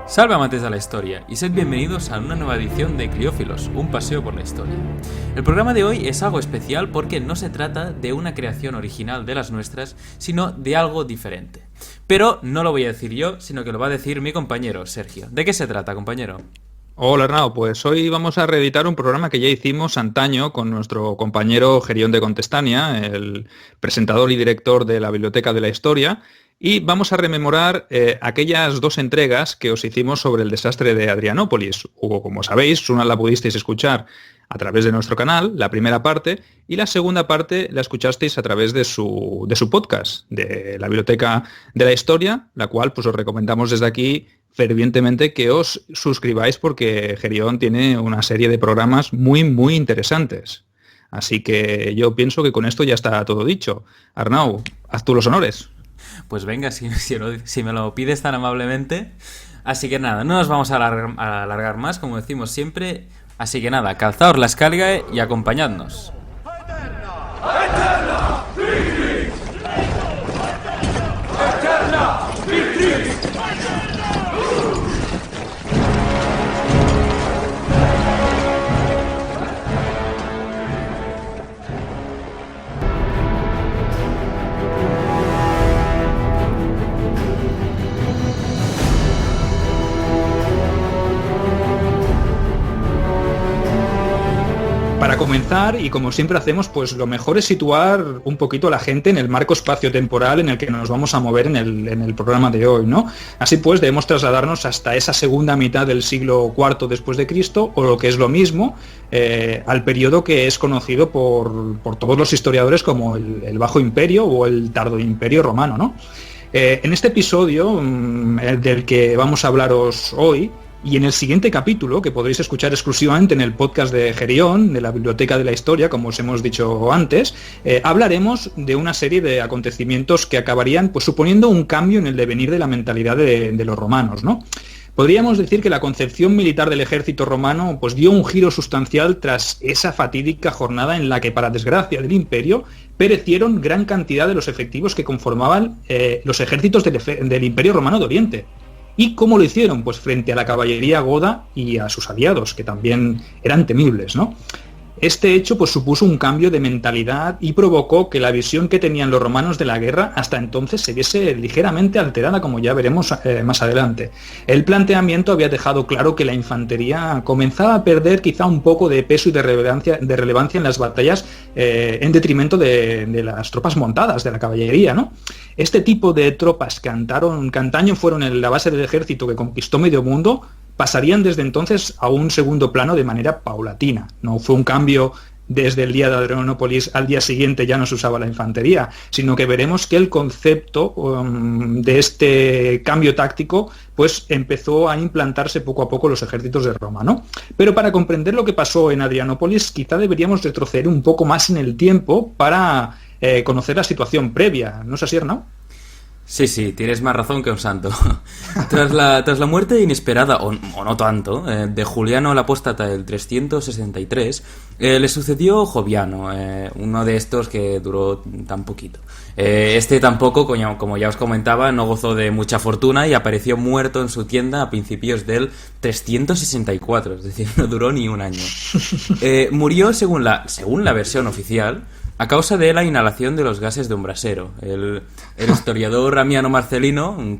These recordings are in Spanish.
Salve amantes de la historia y sed bienvenidos a una nueva edición de Criófilos, un paseo por la historia. El programa de hoy es algo especial porque no se trata de una creación original de las nuestras, sino de algo diferente. Pero no lo voy a decir yo, sino que lo va a decir mi compañero Sergio. ¿De qué se trata, compañero? Hola Arnau, pues hoy vamos a reeditar un programa que ya hicimos antaño con nuestro compañero Gerión de Contestania, el presentador y director de la Biblioteca de la Historia, y vamos a rememorar aquellas dos entregas que os hicimos sobre el desastre de Adrianópolis. O, como sabéis, una la pudisteis escuchar a través de nuestro canal, la primera parte, y la segunda parte la escuchasteis a través de su podcast, de la Biblioteca de la Historia, la cual pues os recomendamos desde aquí fervientemente que os suscribáis porque Gerión tiene una serie de programas muy interesantes. Así que yo pienso que con esto ya está todo dicho. Arnau, haz tú los honores. Pues venga, si me lo pides tan amablemente. Así que nada, no nos vamos a alargar más, como decimos siempre. Así que nada, calzaos la escalga y acompañadnos. ¡Eterna Victrix! ¡Eterna Victrix! Para comenzar, y como siempre hacemos, pues lo mejor es situar un poquito a la gente en el marco espacio-temporal en el que nos vamos a mover en el programa de hoy, ¿no? Así pues, debemos trasladarnos hasta esa segunda mitad del siglo IV después de Cristo, o lo que es lo mismo, al periodo que es conocido por todos los historiadores como el Bajo Imperio o el Tardo Imperio Romano, ¿no? En este episodio del que vamos a hablaros hoy, y en el siguiente capítulo, que podréis escuchar exclusivamente en el podcast de Gerión, de la Biblioteca de la Historia, como os hemos dicho antes, hablaremos de una serie de acontecimientos que acabarían pues, suponiendo un cambio en el devenir de la mentalidad de los romanos, ¿no? Podríamos decir que la concepción militar del ejército romano pues, dio un giro sustancial tras esa fatídica jornada en la que, para desgracia del imperio, perecieron gran cantidad de los efectivos que conformaban los ejércitos del Imperio Romano de Oriente. ¿Y cómo lo hicieron? Pues frente a la caballería goda y a sus aliados, que también eran temibles, ¿no? Este hecho pues, supuso un cambio de mentalidad y provocó que la visión que tenían los romanos de la guerra hasta entonces se viese ligeramente alterada, como ya veremos más adelante. El planteamiento había dejado claro que la infantería comenzaba a perder quizá un poco de peso y de relevancia en las batallas en detrimento de las tropas montadas, de la caballería, ¿no? Este tipo de tropas que antaño fueron la base del ejército que conquistó medio mundo, pasarían desde entonces a un segundo plano de manera paulatina. No fue un cambio desde el día de Adrianópolis al día siguiente ya no se usaba la infantería, sino que veremos que el concepto de este cambio táctico pues empezó a implantarse poco a poco en los ejércitos de Roma, ¿no? Pero para comprender lo que pasó en Adrianópolis, quizá deberíamos retroceder un poco más en el tiempo para conocer la situación previa. ¿No es así, Arnau? Sí, tienes más razón que un santo. Tras la muerte inesperada, o no tanto, de Juliano el Apóstata del 363, le sucedió Joviano, uno de estos que duró tan poquito. Este tampoco, como ya os comentaba, no gozó de mucha fortuna y apareció muerto en su tienda a principios del 364, es decir, no duró ni un año. Murió, según la versión oficial, a causa de la inhalación de los gases de un brasero. El historiador Ammiano Marcelino, un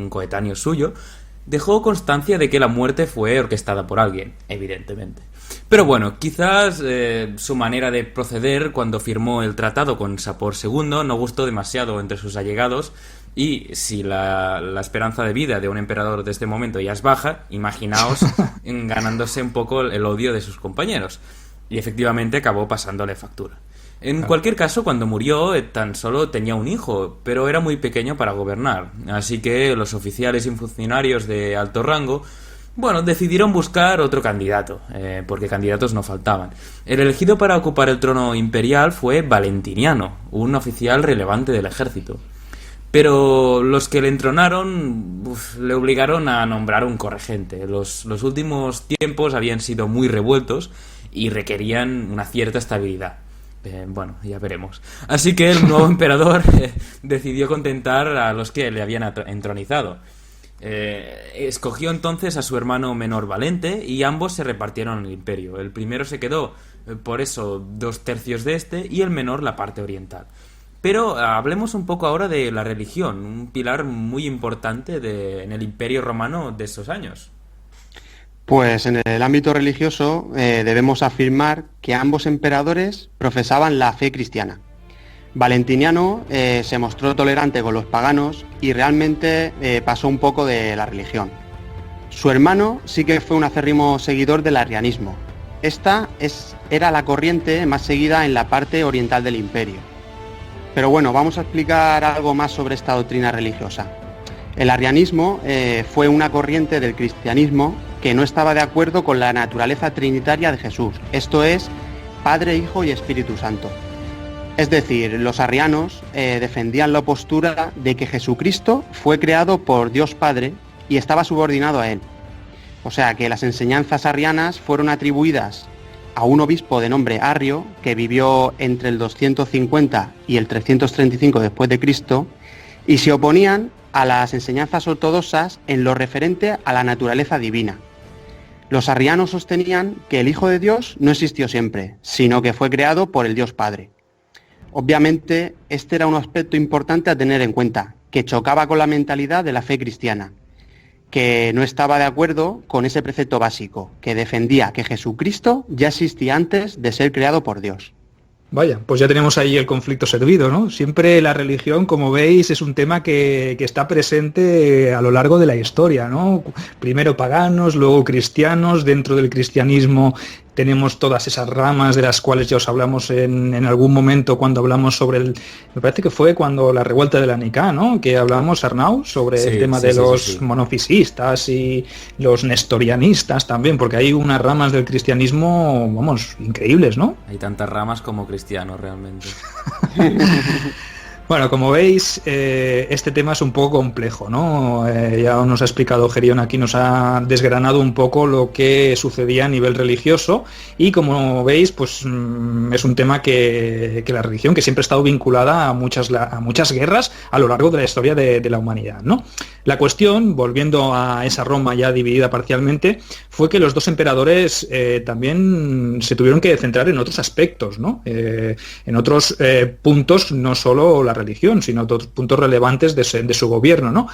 coetáneo suyo, dejó constancia de que la muerte fue orquestada por alguien, evidentemente. Pero bueno, quizás su manera de proceder cuando firmó el tratado con Sapor II no gustó demasiado entre sus allegados, y si la esperanza de vida de un emperador de este momento ya es baja, imaginaos ganándose un poco el odio de sus compañeros. Y efectivamente acabó pasándole factura. En cualquier caso, cuando murió, tan solo tenía un hijo, pero era muy pequeño para gobernar. Así que los oficiales y funcionarios de alto rango, decidieron buscar otro candidato, porque candidatos no faltaban. El elegido para ocupar el trono imperial fue Valentiniano, un oficial relevante del ejército. Pero los que le entronaron le obligaron a nombrar un corregente. Los últimos tiempos habían sido muy revueltos y requerían una cierta estabilidad. Ya veremos. Así que el nuevo emperador decidió contentar a los que le habían entronizado. Escogió entonces a su hermano menor Valente y ambos se repartieron el imperio. El primero se quedó, por eso, 2/3 de este y el menor la parte oriental. Pero hablemos un poco ahora de la religión, un pilar muy importante en el imperio romano de esos años. Pues en el ámbito religioso debemos afirmar que ambos emperadores profesaban la fe cristiana. Valentiniano se mostró tolerante con los paganos y realmente pasó un poco de la religión. Su hermano sí que fue un acérrimo seguidor del arrianismo. Esta era la corriente más seguida en la parte oriental del imperio. Pero bueno, vamos a explicar algo más sobre esta doctrina religiosa. El arrianismo fue una corriente del cristianismo que no estaba de acuerdo con la naturaleza trinitaria de Jesús, esto es, Padre, Hijo y Espíritu Santo. Es decir, los arrianos defendían la postura de que Jesucristo fue creado por Dios Padre y estaba subordinado a él. O sea, que las enseñanzas arrianas fueron atribuidas a un obispo de nombre Arrio, que vivió entre el 250 y el 335 después de Cristo, y se oponían a las enseñanzas ortodoxas en lo referente a la naturaleza divina. Los arrianos sostenían que el Hijo de Dios no existió siempre, sino que fue creado por el Dios Padre. Obviamente, este era un aspecto importante a tener en cuenta, que chocaba con la mentalidad de la fe cristiana, que no estaba de acuerdo con ese precepto básico, que defendía que Jesucristo ya existía antes de ser creado por Dios. Vaya, pues ya tenemos ahí el conflicto servido, ¿no? Siempre la religión, como veis, es un tema que está presente a lo largo de la historia, ¿no? Primero paganos, luego cristianos, dentro del cristianismo tenemos todas esas ramas de las cuales ya os hablamos en algún momento cuando hablamos sobre me parece que fue cuando la revuelta de la Nicá, ¿no? Que hablábamos, Arnau, sobre el tema de los monofisistas y los nestorianistas también, porque hay unas ramas del cristianismo, vamos, increíbles, ¿no? Hay tantas ramas como cristianos realmente. Bueno, como veis, este tema es un poco complejo, ¿no? Ya nos ha explicado Gerión aquí, nos ha desgranado un poco lo que sucedía a nivel religioso y como veis, pues es un tema que la religión, que siempre ha estado vinculada a muchas guerras a lo largo de la historia de la humanidad, ¿no? La cuestión, volviendo a esa Roma ya dividida parcialmente, fue que los dos emperadores también se tuvieron que centrar en otros aspectos, ¿no? En otros puntos, no solo la religión, sino otros puntos relevantes de su gobierno, ¿no?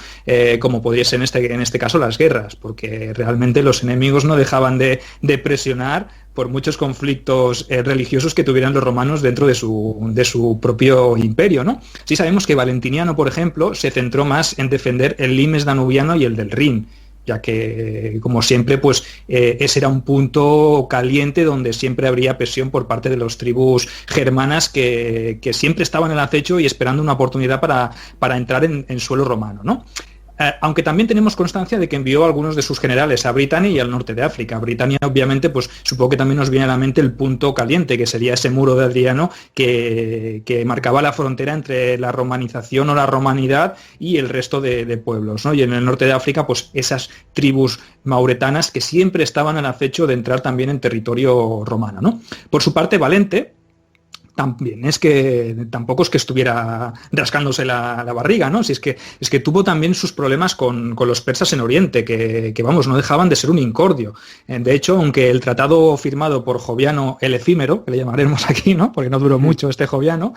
Como podría ser en este caso las guerras, porque realmente los enemigos no dejaban de presionar por muchos conflictos religiosos que tuvieran los romanos dentro de su propio imperio, ¿no? Sí sabemos que Valentiniano, por ejemplo, se centró más en defender el limes danubiano y el del Rin, ya que, como siempre, pues ese era un punto caliente donde siempre habría presión por parte de las tribus germanas que siempre estaban en el acecho y esperando una oportunidad para entrar en suelo romano, ¿no? Aunque también tenemos constancia de que envió a algunos de sus generales a Britania y al norte de África. Britania, obviamente, pues supongo que también nos viene a la mente el punto caliente, que sería ese muro de Adriano que marcaba la frontera entre la romanización o la romanidad y el resto de pueblos, ¿no? Y en el norte de África, pues esas tribus mauretanas que siempre estaban al acecho de entrar también en territorio romano, ¿no? Por su parte, Valente también tampoco es que estuviera rascándose la barriga, ¿no? Si es que tuvo también sus problemas con los persas en Oriente, que vamos, no dejaban de ser un incordio. De hecho, aunque el tratado firmado por Joviano el Efímero, que le llamaremos aquí, ¿no? Porque no duró mucho este Joviano,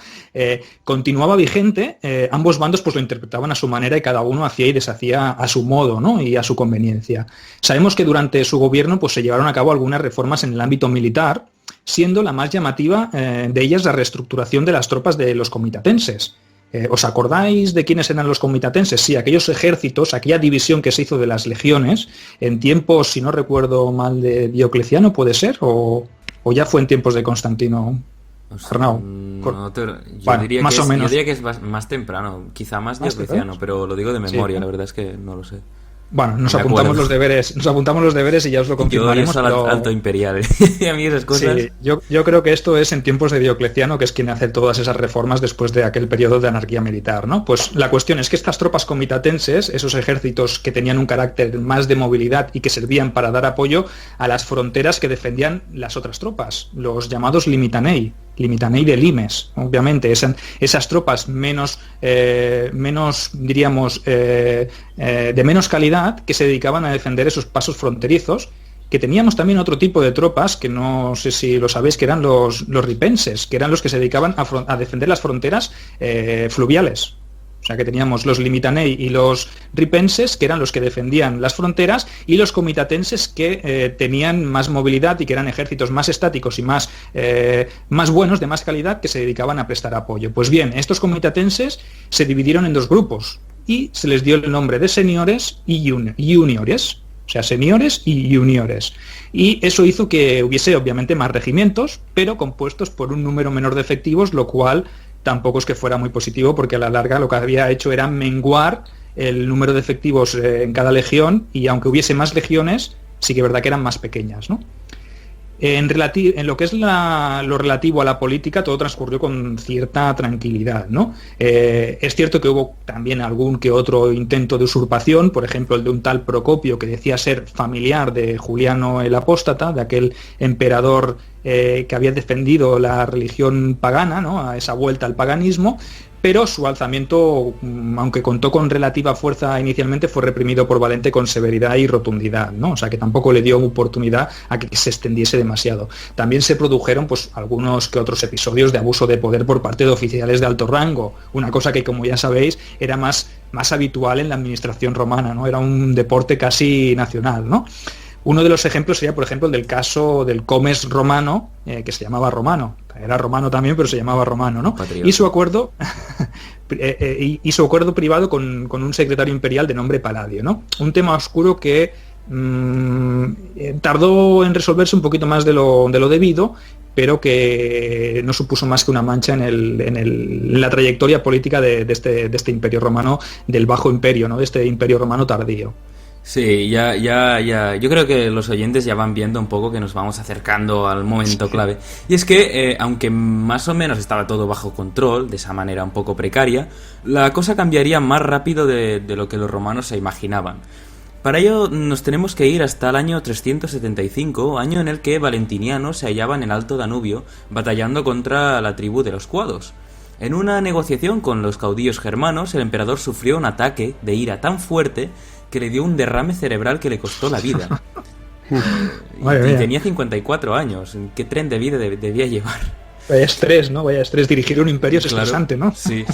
continuaba vigente, ambos bandos pues lo interpretaban a su manera y cada uno hacía y deshacía a su modo, ¿no? Y a su conveniencia. Sabemos que durante su gobierno pues se llevaron a cabo algunas reformas en el ámbito militar, siendo la más llamativa de ellas la reestructuración de las tropas de los comitatenses. ¿Os acordáis de quiénes eran los comitatenses? Sí, aquellos ejércitos, aquella división que se hizo de las legiones en tiempos, si no recuerdo mal, de Diocleciano, ¿puede ser? ¿O ya fue en tiempos de Constantino? Arnau. Yo diría que es más temprano, quizá más Diocleciano, pero lo digo de memoria, sí, ¿no? La verdad es que no lo sé. Bueno, nos apuntamos los deberes y ya os lo confirmaremos. Yo soy alto imperial, a mí esas cosas. Sí, yo creo que esto es en tiempos de Diocleciano, que es quien hace todas esas reformas después de aquel periodo de anarquía militar, ¿no? Pues la cuestión es que estas tropas comitatenses, esos ejércitos que tenían un carácter más de movilidad y que servían para dar apoyo a las fronteras que defendían las otras tropas, los llamados limitanei. Limitanei de Limes, obviamente, esas tropas de menos calidad que se dedicaban a defender esos pasos fronterizos, que teníamos también otro tipo de tropas, que no sé si lo sabéis, que eran los ripenses, que eran los que se dedicaban a defender las fronteras fluviales. O sea que teníamos los limitanei y los ripenses, que eran los que defendían las fronteras, y los comitatenses, que tenían más movilidad y que eran ejércitos más estáticos y más buenos, de más calidad, que se dedicaban a prestar apoyo. Pues bien, estos comitatenses se dividieron en dos grupos y se les dio el nombre de seniores y juniores. O sea, seniores y juniores. Y eso hizo que hubiese obviamente más regimientos, pero compuestos por un número menor de efectivos, lo cual tampoco es que fuera muy positivo, porque a la larga lo que había hecho era menguar el número de efectivos en cada legión, y aunque hubiese más legiones, sí que es verdad que eran más pequeñas, ¿no? En lo que es lo relativo a la política, todo transcurrió con cierta tranquilidad, ¿no? Es cierto que hubo también algún que otro intento de usurpación, por ejemplo el de un tal Procopio, que decía ser familiar de Juliano el Apóstata, de aquel emperador que había defendido la religión pagana, ¿no?, a esa vuelta al paganismo, pero su alzamiento, aunque contó con relativa fuerza inicialmente, fue reprimido por Valente con severidad y rotundidad, ¿no? O sea que tampoco le dio oportunidad a que se extendiese demasiado. También se produjeron pues algunos que otros episodios de abuso de poder por parte de oficiales de alto rango, una cosa que, como ya sabéis, era más habitual en la administración romana, ¿no? Era un deporte casi nacional, ¿no? Uno de los ejemplos sería, por ejemplo, el del caso del comes romano, que se llamaba Romano. Era romano también, pero se llamaba Romano, ¿no? Patriota. Y su acuerdo privado con un secretario imperial de nombre Paladio, ¿no? Un tema oscuro que tardó en resolverse un poquito más de lo debido, pero que no supuso más que una mancha en la trayectoria política de este imperio romano, del Bajo Imperio, ¿no?, de este imperio romano tardío. Sí, ya. Yo creo que los oyentes ya van viendo un poco que nos vamos acercando al momento clave. Y es que, aunque más o menos estaba todo bajo control, de esa manera un poco precaria, la cosa cambiaría más rápido de lo que los romanos se imaginaban. Para ello nos tenemos que ir hasta el año 375, año en el que Valentiniano se hallaba en el Alto Danubio, batallando contra la tribu de los Cuados. En una negociación con los caudillos germanos, el emperador sufrió un ataque de ira tan fuerte que le dio un derrame cerebral que le costó la vida. y tenía 54 años. ¿Qué tren de vida debía llevar? Vaya estrés, ¿no? Vaya estrés. Dirigir un imperio es estresante, ¿no? Sí.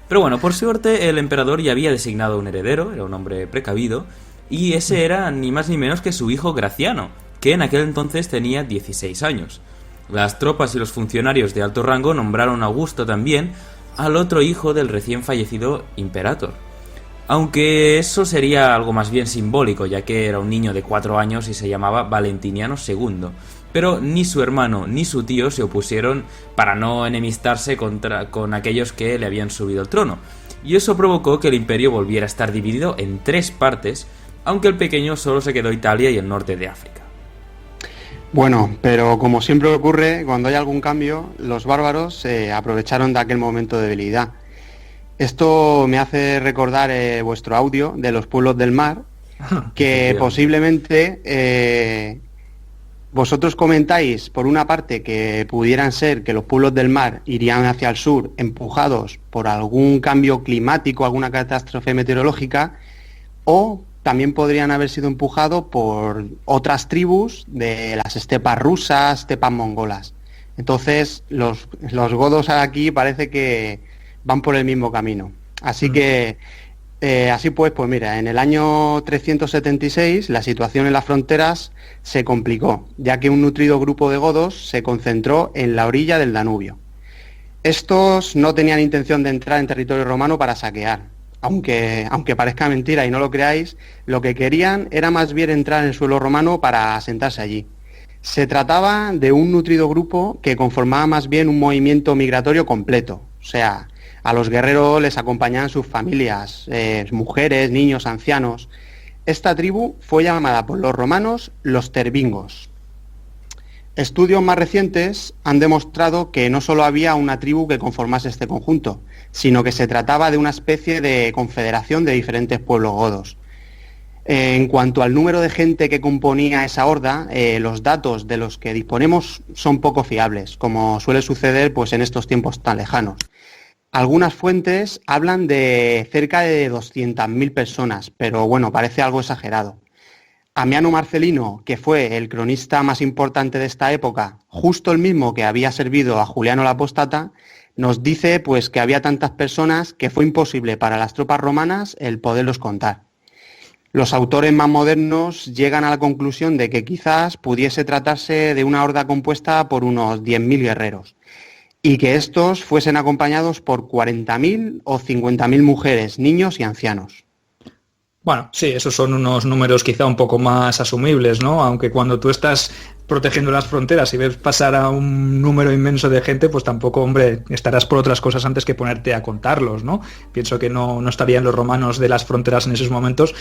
Pero bueno, por suerte el emperador ya había designado un heredero, era un hombre precavido, y ese era ni más ni menos que su hijo Graciano, que en aquel entonces tenía 16 años. Las tropas y los funcionarios de alto rango nombraron a Augusto también al otro hijo del recién fallecido Imperator. Aunque eso sería algo más bien simbólico, ya que era un niño de 4 años y se llamaba Valentiniano II. Pero ni su hermano ni su tío se opusieron para no enemistarse con aquellos que le habían subido al trono. Y eso provocó que el imperio volviera a estar dividido en 3 partes, aunque el pequeño solo se quedó Italia y el norte de África. Bueno, pero como siempre ocurre, cuando hay algún cambio, los bárbaros se aprovecharon de aquel momento de debilidad. Esto me hace recordar vuestro audio de los pueblos del mar, que posiblemente vosotros comentáis, por una parte, que pudieran ser que los pueblos del mar irían hacia el sur empujados por algún cambio climático, alguna catástrofe meteorológica, o también podrían haber sido empujados por otras tribus de las estepas rusas, estepas mongolas. Entonces, los godos aquí parece que van por el mismo camino. Así que, así pues mira, en el año 376 la situación en las fronteras se complicó, ya que un nutrido grupo de godos se concentró en la orilla del Danubio. Estos no tenían intención de entrar en territorio romano para saquear. Aunque parezca mentira y no lo creáis, lo que querían era más bien entrar en el suelo romano para asentarse allí. Se trataba de un nutrido grupo que conformaba más bien un movimiento migratorio completo. O sea, a los guerreros les acompañaban sus familias, mujeres, niños, ancianos. Esta tribu fue llamada por los romanos los tervingos. Estudios más recientes han demostrado que no solo había una tribu que conformase este conjunto, sino que se trataba de una especie de confederación de diferentes pueblos godos. En cuanto al número de gente que componía esa horda, los datos de los que disponemos son poco fiables, como suele suceder pues, en estos tiempos tan lejanos. Algunas fuentes hablan de cerca de 200.000 personas, pero bueno, parece algo exagerado. Amiano Marcelino, que fue el cronista más importante de esta época, justo el mismo que había servido a Juliano el Apóstata, nos dice pues, que había tantas personas que fue imposible para las tropas romanas el poderlos contar. Los autores más modernos llegan a la conclusión de que quizás pudiese tratarse de una horda compuesta por unos 10.000 guerreros y que estos fuesen acompañados por 40.000 o 50.000 mujeres, niños y ancianos. Bueno, sí, esos son unos números quizá un poco más asumibles, ¿no? Aunque cuando tú estás protegiendo las fronteras y ves pasar a un número inmenso de gente, pues tampoco, hombre, estarás por otras cosas antes que ponerte a contarlos, ¿no? Pienso que no estarían los romanos de las fronteras en esos momentos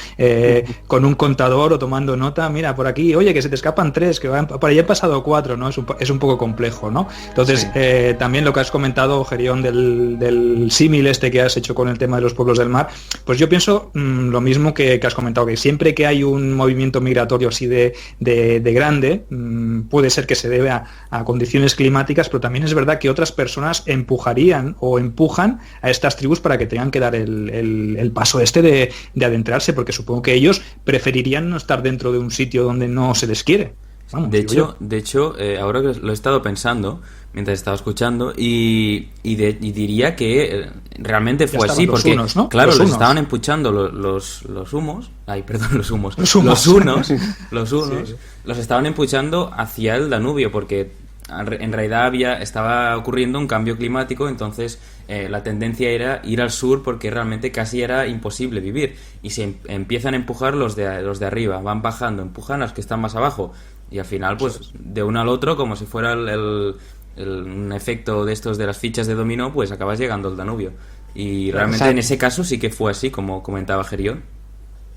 con un contador o tomando nota, mira, por aquí, oye, que se te escapan 3, que por ahí han pasado 4, ¿no? Es un poco complejo, ¿no? Entonces, sí. También lo que has comentado, Gerión, del símil este que has hecho con el tema de los pueblos del mar, pues yo pienso lo mismo que has comentado, que siempre que hay un movimiento migratorio así de grande, puede ser que se debe a condiciones climáticas, pero también es verdad que otras personas empujarían o empujan a estas tribus para que tengan que dar el paso de adentrarse, porque supongo que ellos preferirían no estar dentro de un sitio donde no se les quiere. Vamos, de hecho, ahora que lo he estado pensando mientras estaba escuchando y diría que realmente fue así, porque unos, ¿no? claro, los estaban empuchando los humos, los unos sí. Los estaban empuchando hacia el Danubio, porque en realidad estaba ocurriendo un cambio climático, entonces la tendencia era ir al sur porque realmente casi era imposible vivir, y se empiezan a empujar los de arriba, van bajando, empujan a los que están más abajo, y al final pues de uno al otro, como si fuera un efecto de estos de las fichas de dominó, pues acabas llegando al Danubio. Y realmente en ese caso sí que fue así, como comentaba Gerión.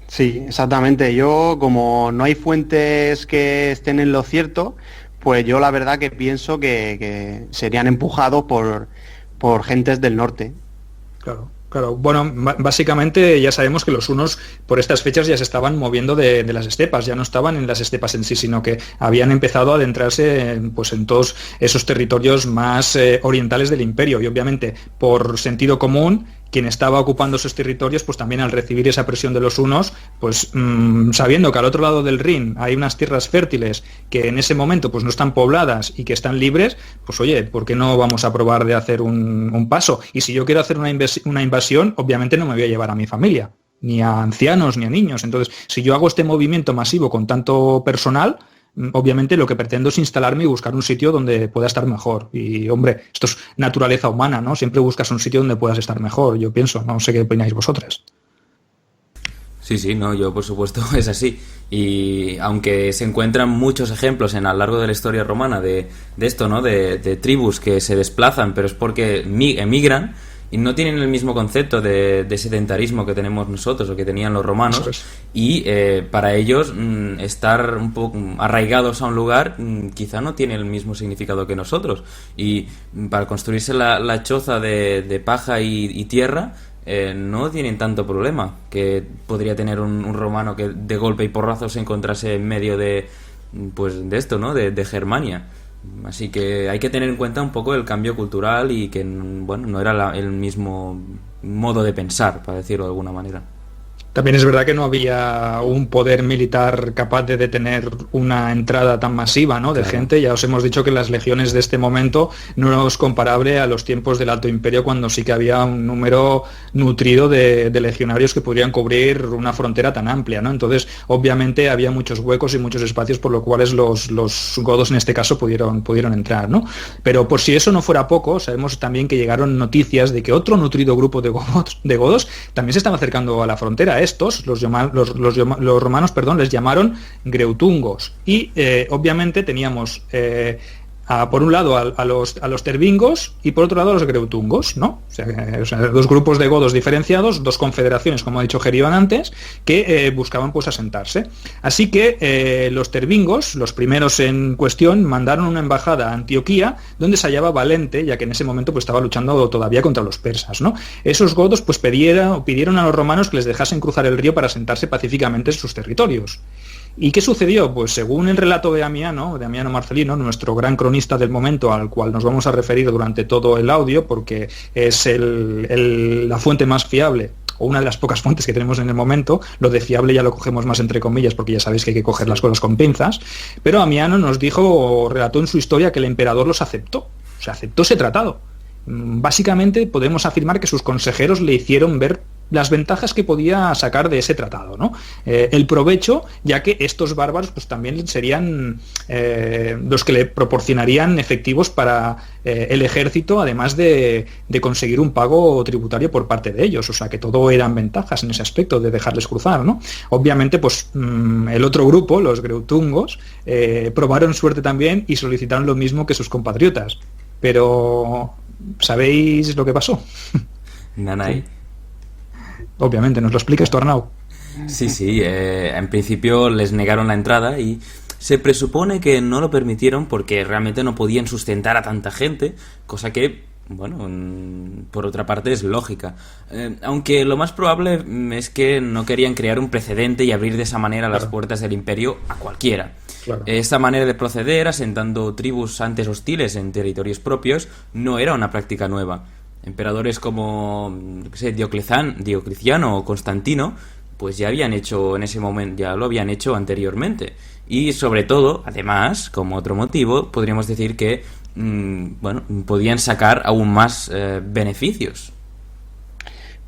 Sí, exactamente. Yo, como no hay fuentes que estén en lo cierto, pues yo la verdad que pienso que serían empujados por gentes del norte. Claro, bueno, básicamente ya sabemos que los hunos por estas fechas ya se estaban moviendo de las estepas, ya no estaban en las estepas en sí, sino que habían empezado a adentrarse en todos esos territorios más orientales del imperio, y obviamente por sentido común quien estaba ocupando esos territorios, pues también al recibir esa presión de los hunos, pues sabiendo que al otro lado del Rin hay unas tierras fértiles que en ese momento pues no están pobladas y que están libres, pues oye, ¿por qué no vamos a probar de hacer un paso? Y si yo quiero hacer una invasión, obviamente no me voy a llevar a mi familia, ni a ancianos, ni a niños. Entonces, si yo hago este movimiento masivo con tanto personal, obviamente lo que pretendo es instalarme y buscar un sitio donde pueda estar mejor. Y, hombre, esto es naturaleza humana, ¿no? Siempre buscas un sitio donde puedas estar mejor, yo pienso. No sé qué opináis vosotras. Sí, no, yo por supuesto es así. Y aunque se encuentran muchos ejemplos a lo largo de la historia romana de esto, ¿no? De tribus que se desplazan, pero es porque emigran, y no tienen el mismo concepto de sedentarismo que tenemos nosotros o que tenían los romanos, y para ellos estar un poco arraigados a un lugar quizá no tiene el mismo significado que nosotros, y para construirse la choza de paja y tierra no tienen tanto problema que podría tener un romano que de golpe y porrazo se encontrase en medio de esto, ¿no? de Germania. Así que hay que tener en cuenta un poco el cambio cultural y que, bueno, no era el mismo modo de pensar, para decirlo de alguna manera. También es verdad que no había un poder militar capaz de detener una entrada tan masiva, ¿no? de gente. Ya os hemos dicho que las legiones de este momento no es comparable a los tiempos del Alto Imperio, cuando sí que había un número nutrido de legionarios que podrían cubrir una frontera tan amplia, ¿no? Entonces, obviamente, había muchos huecos y muchos espacios por los cuales los godos en este caso pudieron entrar, ¿no? Pero por si eso no fuera poco, sabemos también que llegaron noticias de que otro nutrido grupo de godos también se estaba acercando a la frontera. Estos, los romanos, les llamaron greutungos, y obviamente teníamos por un lado a los tervingos y por otro lado a los greutungos, ¿no? O sea, dos grupos de godos diferenciados, dos confederaciones, como ha dicho Gerión antes, que buscaban pues asentarse. Así que los tervingos, los primeros en cuestión, mandaron una embajada a Antioquía, donde se hallaba Valente, ya que en ese momento pues estaba luchando todavía contra los persas, ¿no? Esos godos pues pidieron a los romanos que les dejasen cruzar el río para asentarse pacíficamente en sus territorios. ¿Y qué sucedió? Pues según el relato de Amiano Marcelino, nuestro gran cronista del momento, al cual nos vamos a referir durante todo el audio, porque es la fuente más fiable, o una de las pocas fuentes que tenemos en el momento. Lo de fiable ya lo cogemos más entre comillas, porque ya sabéis que hay que coger las cosas con pinzas, pero Amiano nos relató en su historia que el emperador los aceptó, o sea, aceptó ese tratado. Básicamente podemos afirmar que sus consejeros le hicieron ver las ventajas que podía sacar de ese tratado, ¿no? El provecho, ya que estos bárbaros pues también serían los que le proporcionarían efectivos para el ejército, además de conseguir un pago tributario por parte de ellos, o sea que todo eran ventajas en ese aspecto de dejarles cruzar, ¿no? Obviamente pues el otro grupo, los greutungos, probaron suerte también y solicitaron lo mismo que sus compatriotas, pero ¿sabéis lo que pasó? Nanay. Sí. Obviamente, ¿nos lo explicas tú, Arnau? Sí, en principio les negaron la entrada y se presupone que no lo permitieron porque realmente no podían sustentar a tanta gente, cosa que, bueno, por otra parte es lógica. Aunque lo más probable es que no querían crear un precedente y abrir de esa manera las puertas del imperio a cualquiera. Claro. Esta manera de proceder, asentando tribus antes hostiles en territorios propios, no era una práctica nueva. Emperadores como Diocleciano o Constantino pues ya habían hecho en ese momento, ya lo habían hecho anteriormente, y sobre todo, además, como otro motivo, podríamos decir que podían sacar aún más beneficios.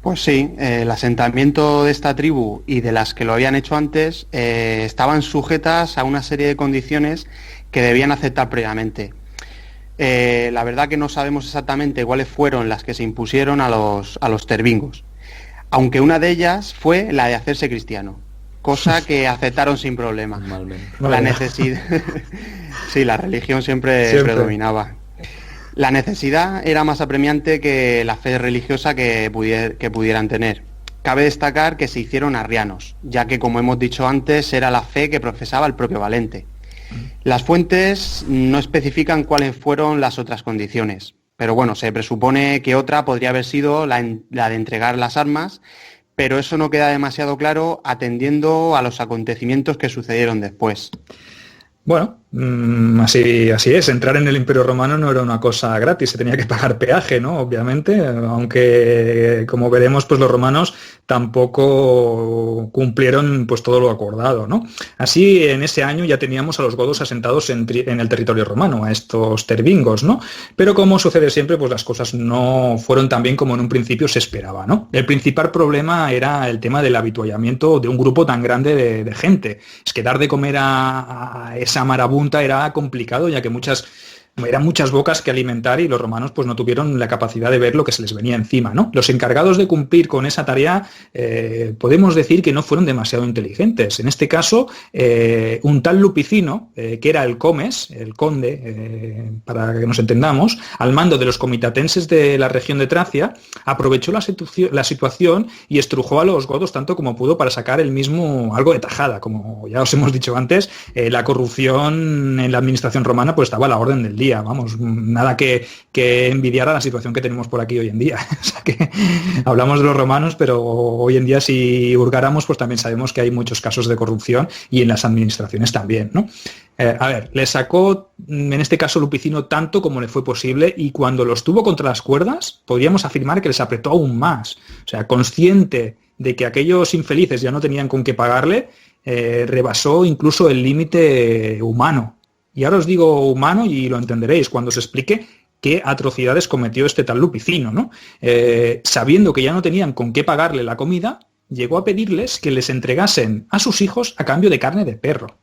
Pues sí, el asentamiento de esta tribu y de las que lo habían hecho antes estaban sujetas a una serie de condiciones que debían aceptar previamente. La verdad que no sabemos exactamente cuáles fueron las que se impusieron a los tervingos, aunque una de ellas fue la de hacerse cristiano, cosa que aceptaron sin problema. La necesidad, sí, la religión siempre predominaba. La necesidad era más apremiante que la fe religiosa que pudieran tener. Cabe destacar que se hicieron arrianos, ya que, como hemos dicho antes, era la fe que profesaba el propio Valente. Las fuentes no especifican cuáles fueron las otras condiciones, pero bueno, se presupone que otra podría haber sido la de entregar las armas, pero eso no queda demasiado claro atendiendo a los acontecimientos que sucedieron después. Bueno, así es. Entrar en el Imperio Romano no era una cosa gratis, se tenía que pagar peaje, ¿no? Obviamente, aunque como veremos, pues los romanos tampoco cumplieron pues todo lo acordado, ¿no? Así, en ese año ya teníamos a los godos asentados en el territorio romano, a estos tervingos, ¿no? Pero como sucede siempre, pues las cosas no fueron tan bien como en un principio se esperaba, ¿no? El principal problema era el tema del avituallamiento de un grupo tan grande de gente. Es que dar de comer a esa marabunta era complicado, ya que eran muchas bocas que alimentar y los romanos pues no tuvieron la capacidad de ver lo que se les venía encima, ¿no? Los encargados de cumplir con esa tarea podemos decir que no fueron demasiado inteligentes. En este caso, un tal Lupicino, que era el comes, el conde, para que nos entendamos, al mando de los comitatenses de la región de Tracia, aprovechó la situación y estrujó a los godos tanto como pudo para sacar él mismo algo de tajada. Como ya os hemos dicho antes, la corrupción en la administración romana pues estaba a la orden del día. Vamos, nada que envidiar a la situación que tenemos por aquí hoy en día. O sea que hablamos de los romanos, pero hoy en día si hurgáramos, pues también sabemos que hay muchos casos de corrupción y en las administraciones también, ¿no? Le sacó, en este caso, Lupicino tanto como le fue posible, y cuando los tuvo contra las cuerdas, podríamos afirmar que les apretó aún más. O sea, consciente de que aquellos infelices ya no tenían con qué pagarle, rebasó incluso el límite humano. Y ahora os digo humano y lo entenderéis cuando os explique qué atrocidades cometió este tal Lupicino, ¿no? Sabiendo que ya no tenían con qué pagarle la comida, llegó a pedirles que les entregasen a sus hijos a cambio de carne de perro.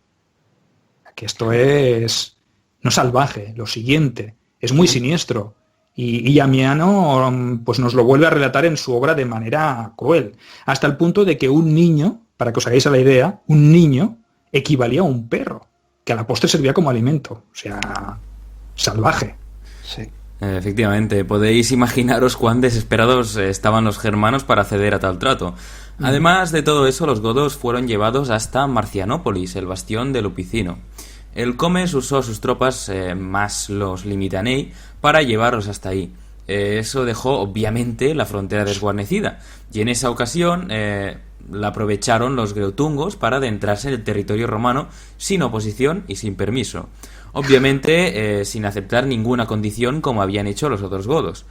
Que esto es no salvaje, lo siguiente, es muy siniestro. Y Amiano pues nos lo vuelve a relatar en su obra de manera cruel, hasta el punto de que un niño, para que os hagáis a la idea, un niño equivalía a un perro, que a la postre servía como alimento. O sea, salvaje. Sí. Efectivamente, podéis imaginaros cuán desesperados estaban los germanos para ceder a tal trato. Además de todo eso, los godos fueron llevados hasta Marcianópolis, el bastión de Lupicino. El Comes usó sus tropas, más los Limitanei, para llevarlos hasta ahí. Eso dejó, obviamente, la frontera desguarnecida, y en esa ocasión la aprovecharon los greutungos para adentrarse en el territorio romano sin oposición y sin permiso. Obviamente, sin aceptar ninguna condición como habían hecho los otros godos.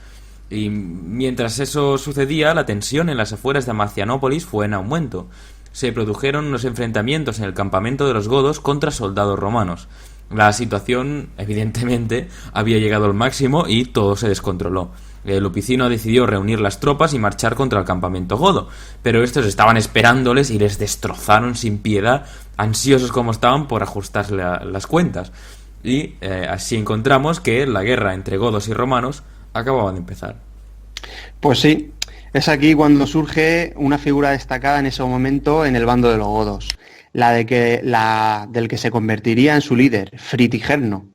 Y mientras eso sucedía, la tensión en las afueras de Marcianópolis fue en aumento. Se produjeron unos enfrentamientos en el campamento de los godos contra soldados romanos. La situación, evidentemente, había llegado al máximo y todo se descontroló. Lupicino decidió reunir las tropas y marchar contra el campamento godo, pero estos estaban esperándoles y les destrozaron sin piedad, ansiosos como estaban por ajustarse las cuentas. Y así encontramos que la guerra entre godos y romanos acababa de empezar. Pues sí, es aquí cuando surge una figura destacada en ese momento en el bando de los godos, del que se convertiría en su líder, Fritigerno.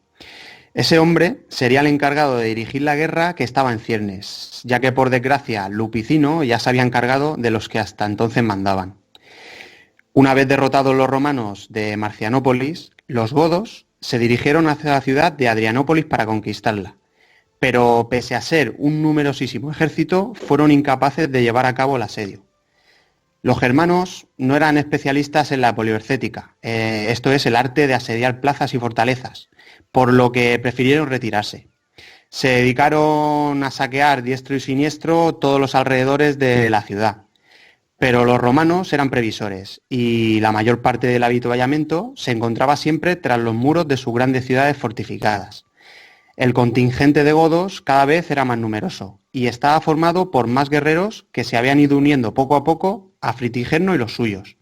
Ese hombre sería el encargado de dirigir la guerra que estaba en ciernes, ya que por desgracia Lupicino ya se había encargado de los que hasta entonces mandaban. Una vez derrotados los romanos de Marcianópolis, los godos se dirigieron hacia la ciudad de Adrianópolis para conquistarla, pero pese a ser un numerosísimo ejército, fueron incapaces de llevar a cabo el asedio. Los germanos no eran especialistas en la poliorcética, esto es, el arte de asediar plazas y fortalezas, por lo que prefirieron retirarse. Se dedicaron a saquear diestro y siniestro todos los alrededores de la ciudad. Pero los romanos eran previsores y la mayor parte del avituallamiento se encontraba siempre tras los muros de sus grandes ciudades fortificadas. El contingente de godos cada vez era más numeroso y estaba formado por más guerreros que se habían ido uniendo poco a poco a Fritigerno y los suyos.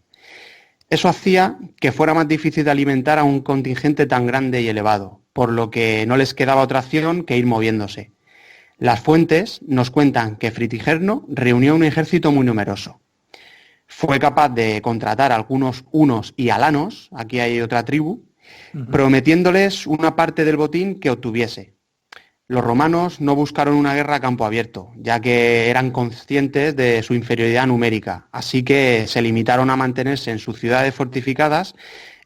Eso hacía que fuera más difícil de alimentar a un contingente tan grande y elevado, por lo que no les quedaba otra opción que ir moviéndose. Las fuentes nos cuentan que Fritigerno reunió un ejército muy numeroso. Fue capaz de contratar a algunos hunos y alanos, aquí hay otra tribu, prometiéndoles una parte del botín que obtuviese. Los romanos no buscaron una guerra a campo abierto, ya que eran conscientes de su inferioridad numérica, así que se limitaron a mantenerse en sus ciudades fortificadas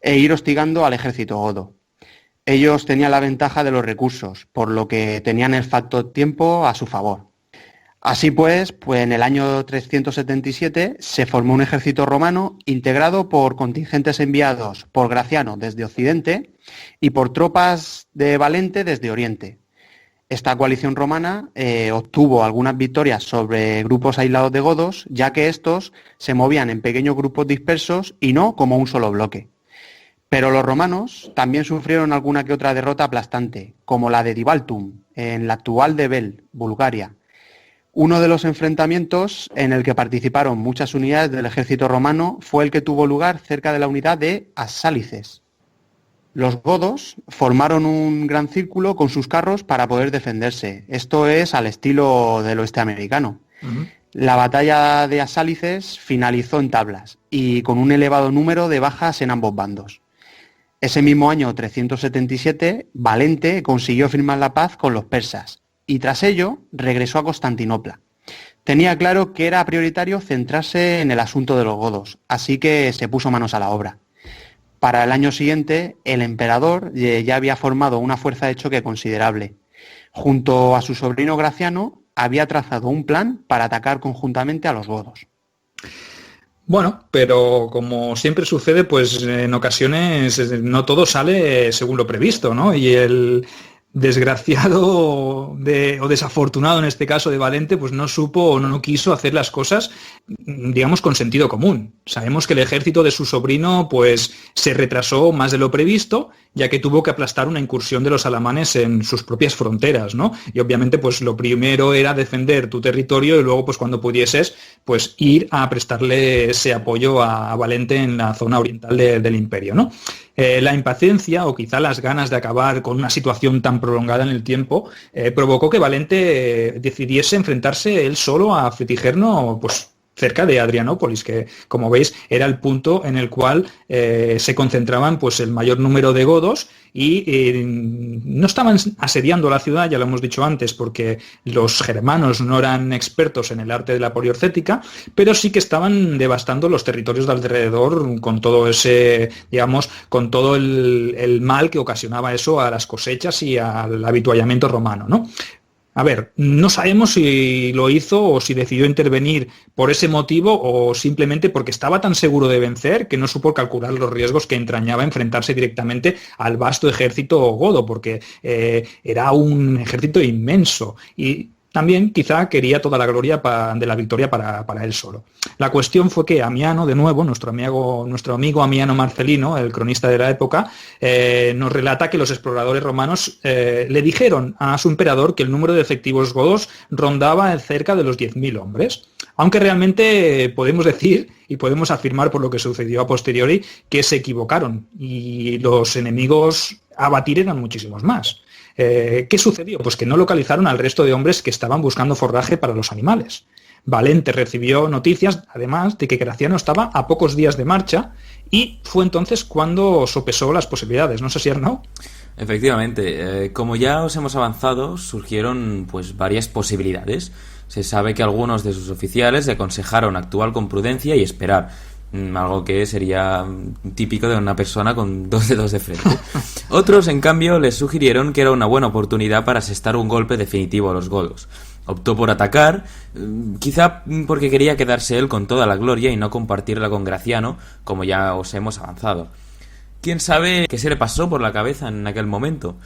e ir hostigando al ejército godo. Ellos tenían la ventaja de los recursos, por lo que tenían el factor tiempo a su favor. Así pues, en el año 377 se formó un ejército romano integrado por contingentes enviados por Graciano desde Occidente y por tropas de Valente desde Oriente. Esta coalición romana obtuvo algunas victorias sobre grupos aislados de godos, ya que estos se movían en pequeños grupos dispersos y no como un solo bloque. Pero los romanos también sufrieron alguna que otra derrota aplastante, como la de Dibaltum, en la actual de Bel, Bulgaria. Uno de los enfrentamientos en el que participaron muchas unidades del ejército romano fue el que tuvo lugar cerca de la unidad de Asálices. Los godos formaron un gran círculo con sus carros para poder defenderse. Esto es al estilo del oeste americano. La batalla de Asálices finalizó en tablas y con un elevado número de bajas en ambos bandos. Ese mismo año 377, Valente consiguió firmar la paz con los persas y tras ello regresó a Constantinopla. Tenía claro que era prioritario centrarse en el asunto de los godos, así que se puso manos a la obra. Para el año siguiente, el emperador ya había formado una fuerza de choque considerable. Junto a su sobrino Graciano, había trazado un plan para atacar conjuntamente a los godos. Bueno, pero como siempre sucede, pues en ocasiones no todo sale según lo previsto, ¿no? Y el desgraciado o desafortunado en este caso de Valente, pues no supo o no quiso hacer las cosas, digamos, con sentido común. Sabemos que el ejército de su sobrino pues se retrasó más de lo previsto, ya que tuvo que aplastar una incursión de los alamanes en sus propias fronteras, ¿no? Y obviamente pues lo primero era defender tu territorio y luego pues cuando pudieses pues ir a prestarle ese apoyo a Valente en la zona oriental del imperio, ¿no? La impaciencia o quizá las ganas de acabar con una situación tan prolongada en el tiempo provocó que Valente decidiese enfrentarse él solo a Fritigerno pues cerca de Adrianópolis, que como veis era el punto en el cual se concentraban pues el mayor número de godos y no estaban asediando la ciudad, ya lo hemos dicho antes, porque los germanos no eran expertos en el arte de la poliorcética, pero sí que estaban devastando los territorios de alrededor con todo ese, digamos, con todo el mal que ocasionaba eso a las cosechas y al avituallamiento romano, ¿no? A ver, no sabemos si lo hizo o si decidió intervenir por ese motivo o simplemente porque estaba tan seguro de vencer que no supo calcular los riesgos que entrañaba enfrentarse directamente al vasto ejército godo, porque era un ejército inmenso y también quizá quería toda la gloria de la victoria para él solo. La cuestión fue que Amiano, de nuevo, nuestro amigo Amiano Marcelino, el cronista de la época, nos relata que los exploradores romanos le dijeron a su emperador que el número de efectivos godos rondaba cerca de los 10.000 hombres. Aunque realmente podemos decir y podemos afirmar por lo que sucedió a posteriori que se equivocaron y los enemigos a batir eran muchísimos más. ¿Qué sucedió? Pues que no localizaron al resto de hombres que estaban buscando forraje para los animales. Valente recibió noticias, además, de que Graciano estaba a pocos días de marcha y fue entonces cuando sopesó las posibilidades. ¿No sé si Arnau? Efectivamente, como ya os hemos avanzado, surgieron pues varias posibilidades. Se sabe que algunos de sus oficiales le aconsejaron actuar con prudencia y esperar, algo que sería típico de una persona con 2 dedos de frente. Otros, en cambio, les sugirieron que era una buena oportunidad para asestar un golpe definitivo a los godos. Optó por atacar, quizá porque quería quedarse él con toda la gloria y no compartirla con Graciano, como ya os hemos avanzado. ¿Quién sabe qué se le pasó por la cabeza en aquel momento?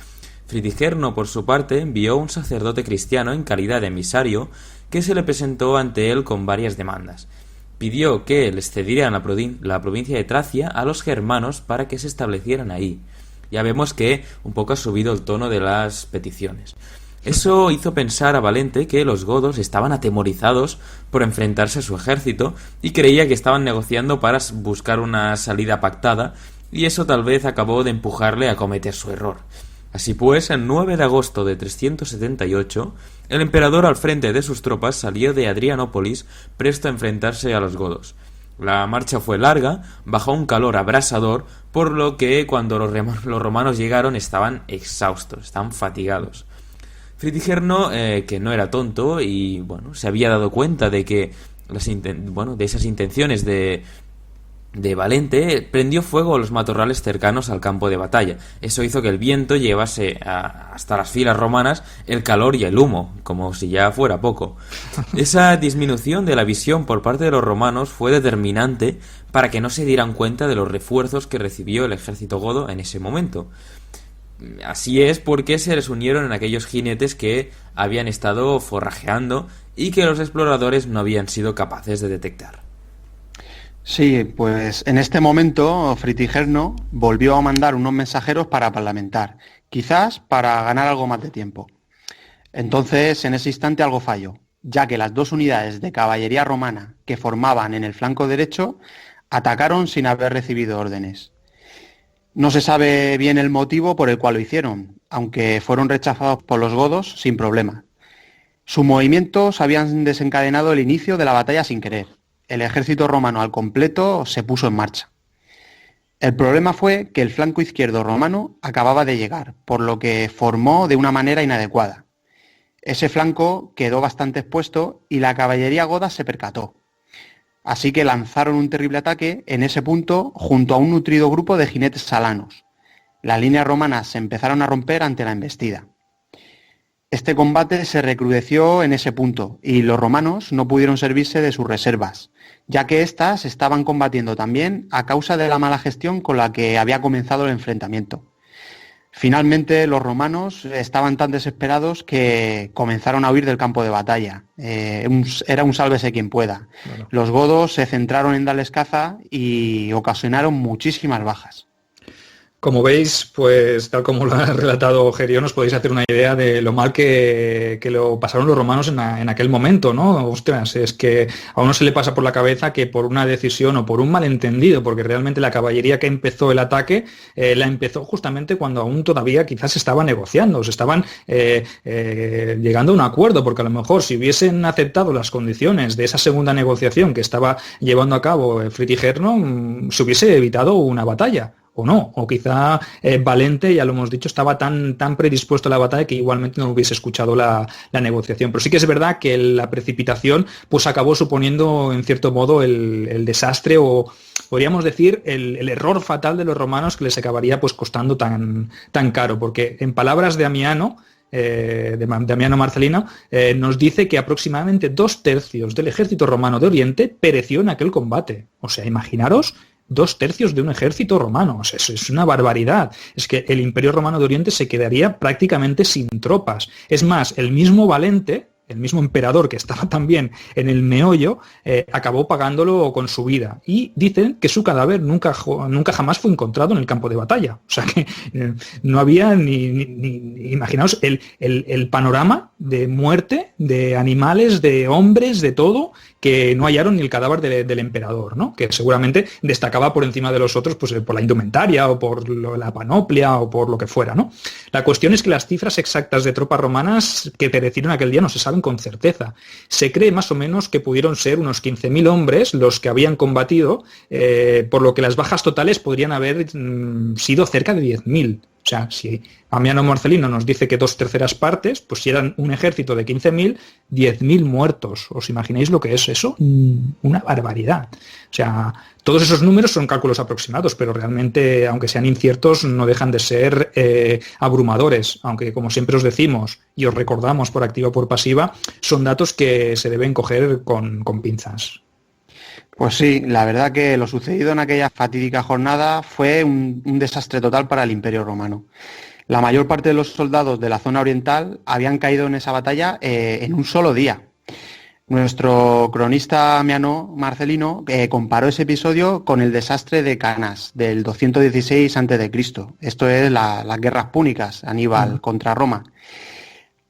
Fritigerno, por su parte, envió a un sacerdote cristiano en calidad de emisario que se le presentó ante él con varias demandas. Pidió que les cedieran la provincia de Tracia a los germanos para que se establecieran ahí. Ya vemos que un poco ha subido el tono de las peticiones. Eso hizo pensar a Valente que los godos estaban atemorizados por enfrentarse a su ejército y creía que estaban negociando para buscar una salida pactada, y eso tal vez acabó de empujarle a cometer su error. Así pues, el 9 de agosto de 378, el emperador al frente de sus tropas salió de Adrianópolis presto a enfrentarse a los godos. La marcha fue larga, bajo un calor abrasador, por lo que cuando los romanos llegaron estaban exhaustos, estaban fatigados. Fritigerno, que no era tonto y bueno, se había dado cuenta de que de esas intenciones de Valente, prendió fuego a los matorrales cercanos al campo de batalla. Eso hizo que el viento llevase hasta las filas romanas el calor y el humo, como si ya fuera poco. Esa disminución de la visión por parte de los romanos fue determinante para que no se dieran cuenta de los refuerzos que recibió el ejército godo en ese momento. Así es porque se les unieron en aquellos jinetes que habían estado forrajeando y que los exploradores no habían sido capaces de detectar. Sí, pues en este momento Fritigerno volvió a mandar unos mensajeros para parlamentar, quizás para ganar algo más de tiempo. Entonces, en ese instante algo falló, ya que las 2 unidades de caballería romana que formaban en el flanco derecho atacaron sin haber recibido órdenes. No se sabe bien el motivo por el cual lo hicieron, aunque fueron rechazados por los godos sin problema. Sus movimientos habían desencadenado el inicio de la batalla sin querer. El ejército romano al completo se puso en marcha. El problema fue que el flanco izquierdo romano acababa de llegar, por lo que formó de una manera inadecuada. Ese flanco quedó bastante expuesto y la caballería goda se percató. Así que lanzaron un terrible ataque en ese punto junto a un nutrido grupo de jinetes salanos. Las líneas romanas se empezaron a romper ante la embestida. Este combate se recrudeció en ese punto y los romanos no pudieron servirse de sus reservas, ya que éstas estaban combatiendo también a causa de la mala gestión con la que había comenzado el enfrentamiento. Finalmente los romanos estaban tan desesperados que comenzaron a huir del campo de batalla. Era un sálvese quien pueda. Bueno. Los godos se centraron en darles caza y ocasionaron muchísimas bajas. Como veis, pues tal como lo ha relatado Gerión, os podéis hacer una idea de lo mal que lo pasaron los romanos en aquel momento, ¿no? Ostras, es que a uno se le pasa por la cabeza que por una decisión o por un malentendido, porque realmente la caballería que empezó el ataque la empezó justamente cuando aún todavía quizás se estaba negociando, se estaban llegando a un acuerdo, porque a lo mejor si hubiesen aceptado las condiciones de esa segunda negociación que estaba llevando a cabo Fritigerno, se hubiese evitado una batalla. O no, o quizá Valente, ya lo hemos dicho, estaba tan predispuesto a la batalla que igualmente no hubiese escuchado la negociación. Pero sí que es verdad que la precipitación pues acabó suponiendo en cierto modo el desastre o podríamos decir el error fatal de los romanos que les acabaría pues costando tan caro, porque en palabras de Amiano, Damiano Marcelino, nos dice que aproximadamente 2/3 del ejército romano de Oriente pereció en aquel combate. O sea, imaginaros 2/3 de un ejército romano. O sea, eso es una barbaridad. Es que el Imperio Romano de Oriente se quedaría prácticamente sin tropas. Es más, el mismo Valente, el mismo emperador que estaba también en el meollo, acabó pagándolo con su vida. Y dicen que su cadáver nunca jamás fue encontrado en el campo de batalla. O sea que no había ni imaginaos el panorama de muerte, de animales, de hombres, de todo, que no hallaron ni el cadáver del emperador, ¿no? Que seguramente destacaba por encima de los otros pues, por la indumentaria o por la panoplia o por lo que fuera, ¿no? La cuestión es que las cifras exactas de tropas romanas que perecieron aquel día no se saben con certeza. Se cree más o menos que pudieron ser unos 15.000 hombres los que habían combatido, por lo que las bajas totales podrían haber sido cerca de 10.000. O sea, si Amiano Marcelino nos dice que 2/3 partes, pues si eran un ejército de 15.000, 10.000 muertos. ¿Os imagináis lo que es eso? Una barbaridad. O sea, todos esos números son cálculos aproximados, pero realmente, aunque sean inciertos, no dejan de ser abrumadores. Aunque, como siempre os decimos y os recordamos por activa o por pasiva, son datos que se deben coger con pinzas. Pues sí, la verdad que lo sucedido en aquella fatídica jornada fue un desastre total para el Imperio Romano. La mayor parte de los soldados de la zona oriental habían caído en esa batalla en un solo día. Nuestro cronista Amiano Marcelino comparó ese episodio con el desastre de Canas del 216 a.C. Esto es las guerras púnicas, Aníbal contra Roma.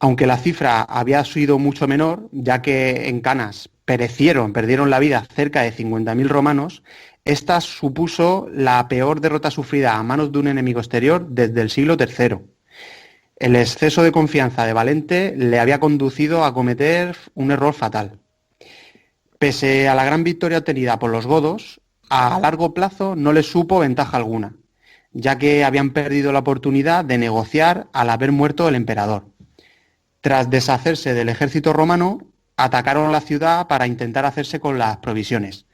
Aunque la cifra había sido mucho menor, ya que en Canas perdieron la vida cerca de 50.000 romanos, esta supuso la peor derrota sufrida a manos de un enemigo exterior desde el siglo III. El exceso de confianza de Valente le había conducido a cometer un error fatal. Pese a la gran victoria obtenida por los godos, a largo plazo no les supo ventaja alguna, ya que habían perdido la oportunidad de negociar al haber muerto el emperador. Tras deshacerse del ejército romano, atacaron la ciudad para intentar hacerse con las provisiones,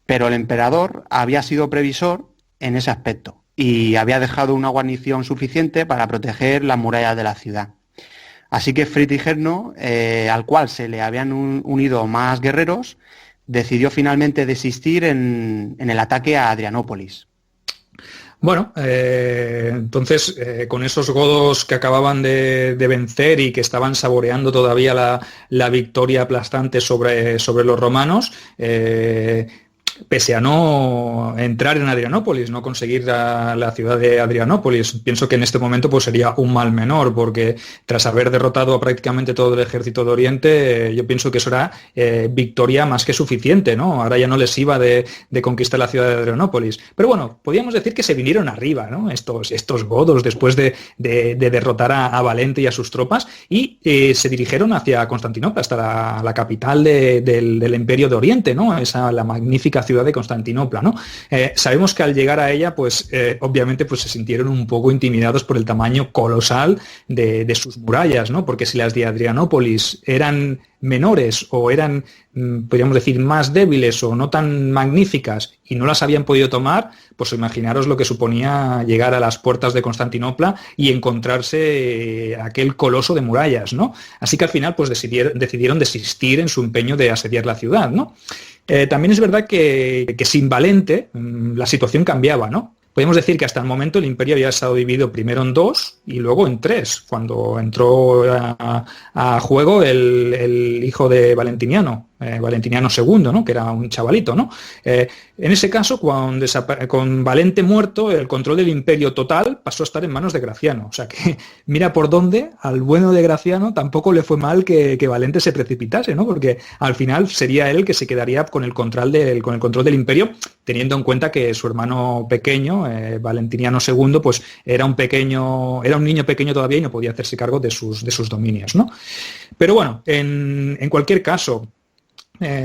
pero el emperador había sido previsor en ese aspecto y había dejado una guarnición suficiente para proteger las murallas de la ciudad. Así que Fritigerno, al cual se le habían unido más guerreros, decidió finalmente desistir en el ataque a Adrianópolis. Bueno, entonces con esos godos que acababan de vencer y que estaban saboreando todavía la victoria aplastante sobre los romanos, pese a no entrar en Adrianópolis, no conseguir la ciudad de Adrianópolis, pienso que en este momento pues sería un mal menor, porque tras haber derrotado a prácticamente todo el ejército de Oriente, yo pienso que eso era victoria más que suficiente, ¿no? Ahora ya no les iba de conquistar la ciudad de Adrianópolis. Pero bueno, podríamos decir que se vinieron arriba, ¿no? Estos godos, después de derrotar a Valente y a sus tropas, y se dirigieron hacia Constantinopla, hasta la capital del Imperio de Oriente, ¿no? La magnífica ciudad de Constantinopla, ¿no? Sabemos que al llegar a ella, pues obviamente pues se sintieron un poco intimidados por el tamaño colosal de sus murallas, ¿no? Porque si las de Adrianópolis eran menores o eran, podríamos decir, más débiles o no tan magníficas y no las habían podido tomar, pues imaginaros lo que suponía llegar a las puertas de Constantinopla y encontrarse aquel coloso de murallas, ¿no? Así que al final pues decidieron desistir en su empeño de asediar la ciudad, ¿no? También es verdad que sin Valente la situación cambiaba, ¿no? Podemos decir que hasta el momento el imperio había estado dividido primero en 2 y luego en 3, cuando entró a juego el hijo de Valentiniano, Valentiniano II, ¿no? Que era un chavalito, ¿no? En ese caso, con Valente muerto, el control del imperio total pasó a estar en manos de Graciano. O sea que mira por dónde al bueno de Graciano tampoco le fue mal que Valente se precipitase, ¿no? Porque al final sería él que se quedaría con el control del imperio, teniendo en cuenta que su hermano pequeño, Valentiniano II, pues era un niño pequeño todavía y no podía hacerse cargo de sus dominios, ¿no? Pero bueno, en cualquier caso,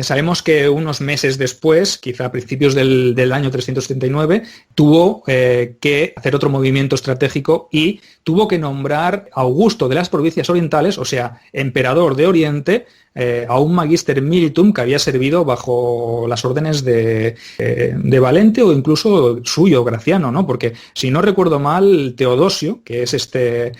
sabemos que unos meses después, quizá a principios del año 379, tuvo que hacer otro movimiento estratégico y tuvo que nombrar a Augusto de las provincias orientales, o sea, emperador de Oriente, a un magister militum que había servido bajo las órdenes de Valente o incluso suyo, Graciano, ¿no? Porque si no recuerdo mal, Teodosio, que es el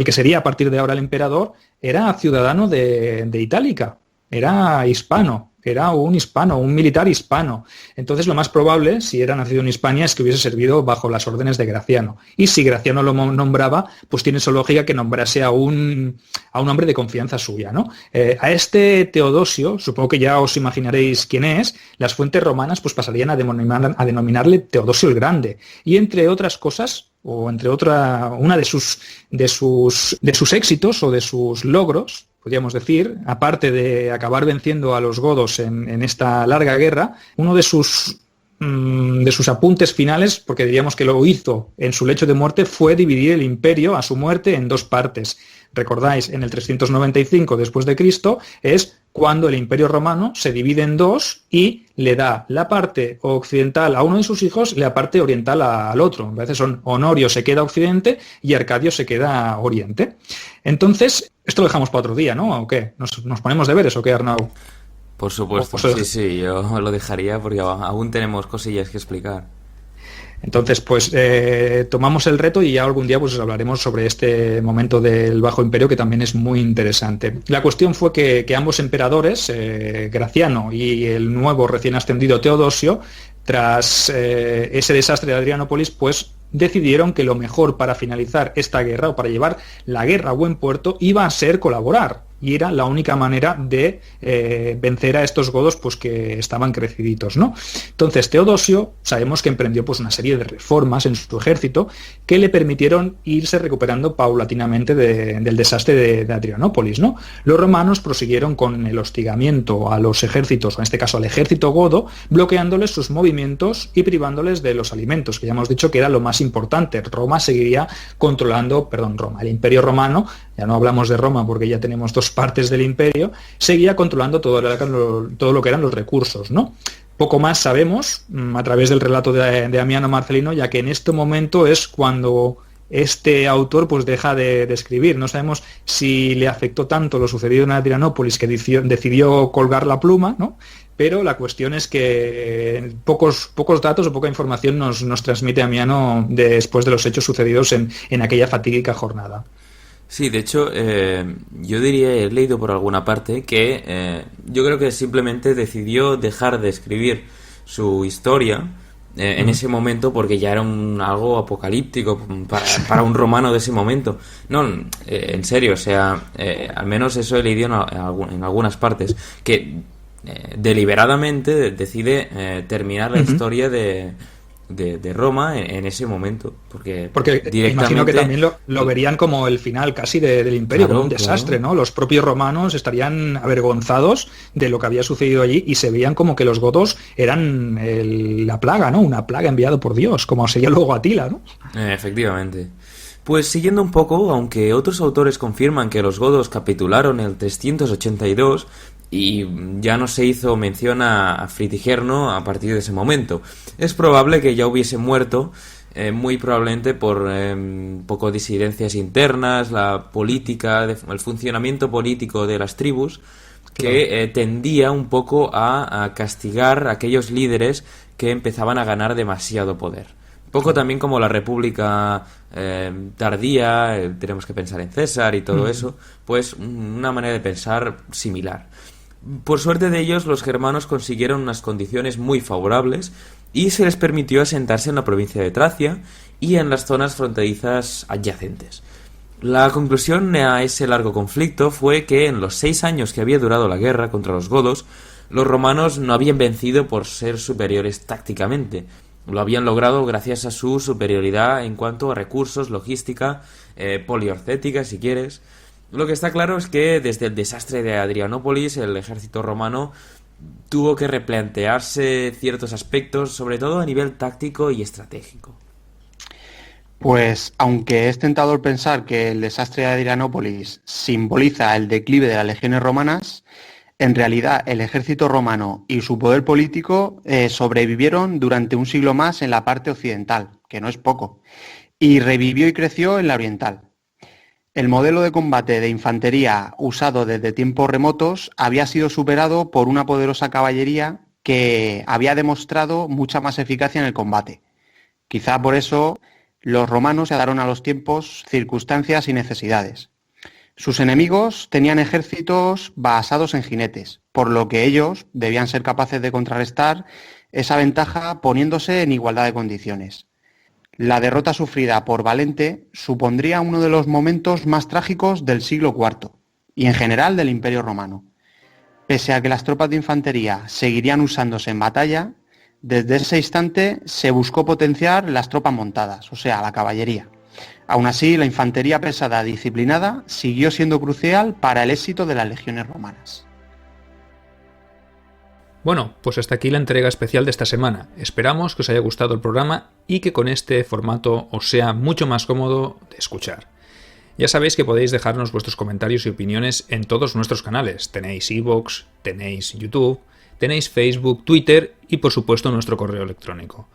que sería a partir de ahora el emperador, era ciudadano de Itálica. Era hispano, un militar hispano. Entonces lo más probable, si era nacido en Hispania, es que hubiese servido bajo las órdenes de Graciano. Y si Graciano lo nombraba, pues tiene su lógica que nombrase a un hombre de confianza suya, ¿no? A este Teodosio, supongo que ya os imaginaréis quién es, las fuentes romanas pues pasarían a denominarle Teodosio el Grande. Y entre otras cosas, o entre una de sus éxitos o de sus logros, podríamos decir, aparte de acabar venciendo a los godos en esta larga guerra, uno de sus apuntes finales, porque diríamos que lo hizo en su lecho de muerte, fue dividir el imperio a su muerte en dos partes. Recordáis, en el 395 después de Cristo es cuando el imperio romano se divide en dos y le da la parte occidental a uno de sus hijos y la parte oriental al otro. A veces Honorio se queda a occidente y Arcadio se queda a oriente. Entonces, esto lo dejamos para otro día, ¿no? ¿O qué? ¿Nos ponemos deberes o qué, Arnau? Por supuesto, sí, yo lo dejaría porque aún tenemos cosillas que explicar. Entonces, pues tomamos el reto y ya algún día pues os hablaremos sobre este momento del Bajo Imperio que también es muy interesante. La cuestión fue que ambos emperadores, Graciano y el nuevo recién ascendido Teodosio, tras ese desastre de Adrianópolis, pues decidieron que lo mejor para finalizar esta guerra o para llevar la guerra a buen puerto iba a ser colaborar. Y era la única manera de vencer a estos godos pues que estaban creciditos, ¿no? Entonces Teodosio sabemos que emprendió pues una serie de reformas en su ejército que le permitieron irse recuperando paulatinamente del desastre de Adrianópolis, ¿no? Los romanos prosiguieron con el hostigamiento a los ejércitos, o en este caso al ejército godo, bloqueándoles sus movimientos y privándoles de los alimentos, que ya hemos dicho que era lo más importante. Roma seguiría controlando, el Imperio Romano, ya no hablamos de Roma porque ya tenemos dos partes del imperio, seguía controlando todo lo que eran los recursos, ¿no? Poco más sabemos a través del relato de Amiano Marcelino, ya que en este momento es cuando este autor pues deja de escribir. No sabemos si le afectó tanto lo sucedido en Adrianópolis que decidió colgar la pluma, ¿no? Pero la cuestión es que pocos datos o poca información nos transmite Amiano después de los hechos sucedidos en aquella fatídica jornada. Sí, de hecho, yo diría, he leído por alguna parte, que yo creo que simplemente decidió dejar de escribir su historia en ese momento porque ya era algo apocalíptico para un romano de ese momento. No, en serio, o sea, al menos eso he leído en algunas partes, que deliberadamente decide terminar la historia de Roma en ese momento, porque directamente... imagino que también lo verían como el final casi del imperio, como un desastre, ¿no? Los propios romanos estarían avergonzados de lo que había sucedido allí y se veían como que los godos eran la plaga, ¿no? Una plaga enviada por Dios, como sería luego Atila, ¿no? Efectivamente. Pues siguiendo un poco, aunque otros autores confirman que los godos capitularon en el 382 y ya no se hizo mención a Fritigerno a partir de ese momento, es probable que ya hubiese muerto, muy probablemente por un poco disidencias internas, la política, el funcionamiento político de las tribus, que tendía un poco a castigar a aquellos líderes que empezaban a ganar demasiado poder. Un poco también como la República tardía, tenemos que pensar en César y todo eso, pues una manera de pensar similar. Por suerte de ellos, los germanos consiguieron unas condiciones muy favorables y se les permitió asentarse en la provincia de Tracia y en las zonas fronterizas adyacentes. La conclusión a ese largo conflicto fue que en los 6 años que había durado la guerra contra los godos, los romanos no habían vencido por ser superiores tácticamente. Lo habían logrado gracias a su superioridad en cuanto a recursos, logística, poliorcética, si quieres. Lo que está claro es que desde el desastre de Adrianópolis el ejército romano tuvo que replantearse ciertos aspectos, sobre todo a nivel táctico y estratégico. Pues aunque es tentador pensar que el desastre de Adrianópolis simboliza el declive de las legiones romanas, en realidad el ejército romano y su poder político sobrevivieron durante un siglo más en la parte occidental, que no es poco, y revivió y creció en la oriental. El modelo de combate de infantería usado desde tiempos remotos había sido superado por una poderosa caballería que había demostrado mucha más eficacia en el combate. Quizá por eso los romanos se adaptaron a los tiempos, circunstancias y necesidades. Sus enemigos tenían ejércitos basados en jinetes, por lo que ellos debían ser capaces de contrarrestar esa ventaja poniéndose en igualdad de condiciones. La derrota sufrida por Valente supondría uno de los momentos más trágicos del siglo IV y en general del Imperio Romano. Pese a que las tropas de infantería seguirían usándose en batalla, desde ese instante se buscó potenciar las tropas montadas, o sea, la caballería. Aún así, la infantería pesada disciplinada siguió siendo crucial para el éxito de las legiones romanas. Bueno, pues hasta aquí la entrega especial de esta semana. Esperamos que os haya gustado el programa y que con este formato os sea mucho más cómodo de escuchar. Ya sabéis que podéis dejarnos vuestros comentarios y opiniones en todos nuestros canales. Tenéis iVoox, tenéis YouTube, tenéis Facebook, Twitter y por supuesto nuestro correo electrónico.